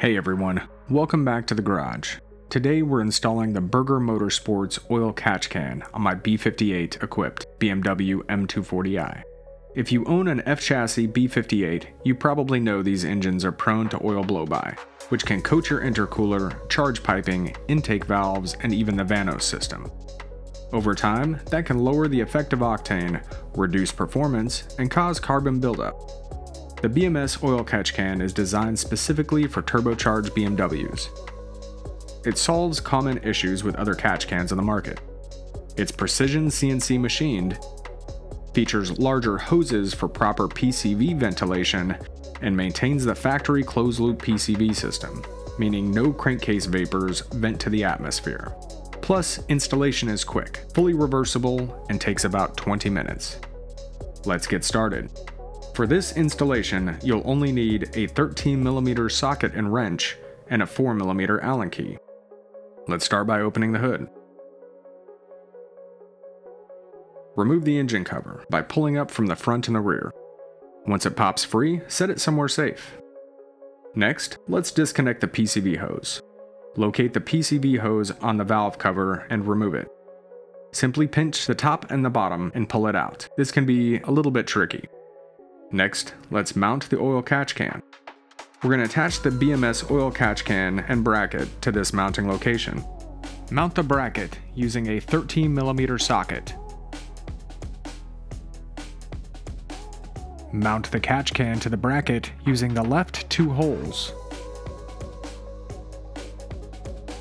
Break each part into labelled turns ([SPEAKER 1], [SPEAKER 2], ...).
[SPEAKER 1] Hey everyone, welcome back to the garage. Today we're installing the Burger Motorsports Oil Catch Can on my B58 equipped BMW M240i. If you own an F-chassis B58, you probably know these engines are prone to oil blow-by, which can coat your intercooler, charge piping, intake valves, and even the Vanos system. Over time, that can lower the effective octane, reduce performance, and cause carbon buildup. The BMS Oil Catch Can is designed specifically for turbocharged BMWs. It solves common issues with other catch cans on the market. It's precision CNC machined, features larger hoses for proper PCV ventilation, and maintains the factory closed-loop PCV system, meaning no crankcase vapors vent to the atmosphere. Plus, installation is quick, fully reversible, and takes about 20 minutes. Let's get started. For this installation, you'll only need a 13mm socket and wrench and a 4mm Allen key. Let's start by opening the hood. Remove the engine cover by pulling up from the front and the rear. Once it pops free, set it somewhere safe. Next, let's disconnect the PCV hose. Locate the PCV hose on the valve cover and remove it. Simply pinch the top and the bottom and pull it out. This can be a little bit tricky. Next, let's mount the oil catch can. We're going to attach the BMS oil catch can and bracket to this mounting location. Mount the bracket using a 13mm socket. Mount the catch can to the bracket using the left two holes.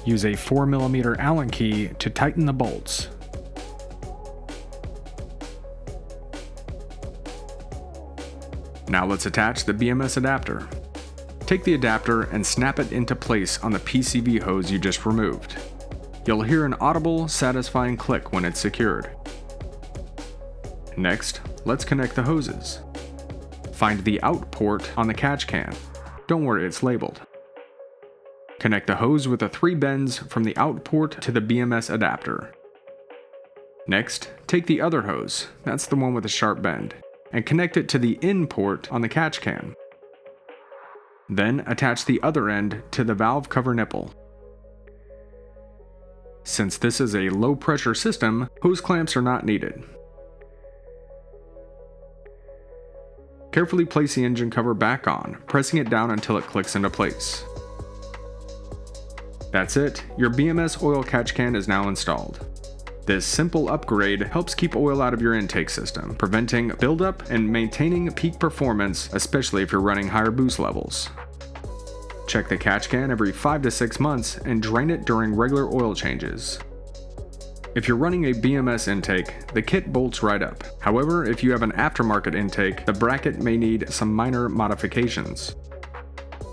[SPEAKER 1] Use a 4mm Allen key to tighten the bolts. Now let's attach the BMS adapter. Take the adapter and snap it into place on the PCV hose you just removed. You'll hear an audible, satisfying click when it's secured. Next, let's connect the hoses. Find the out port on the catch can. Don't worry, it's labeled. Connect the hose with the 3 bends from the out port to the BMS adapter. Next, take the other hose, that's the one with the sharp bend, and connect it to the in port on the catch can. Then attach the other end to the valve cover nipple. Since this is a low pressure system, hose clamps are not needed. Carefully place the engine cover back on, pressing it down until it clicks into place. That's it, your BMS oil catch can is now installed. This simple upgrade helps keep oil out of your intake system, preventing buildup and maintaining peak performance, especially if you're running higher boost levels. Check the catch can every 5 to 6 months and drain it during regular oil changes. If you're running a BMS intake, the kit bolts right up. However, if you have an aftermarket intake, the bracket may need some minor modifications.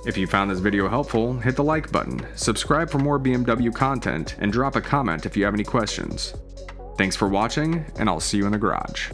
[SPEAKER 1] If you found this video helpful, hit the like button, subscribe for more BMW content, and drop a comment if you have any questions. Thanks for watching, and I'll see you in the garage.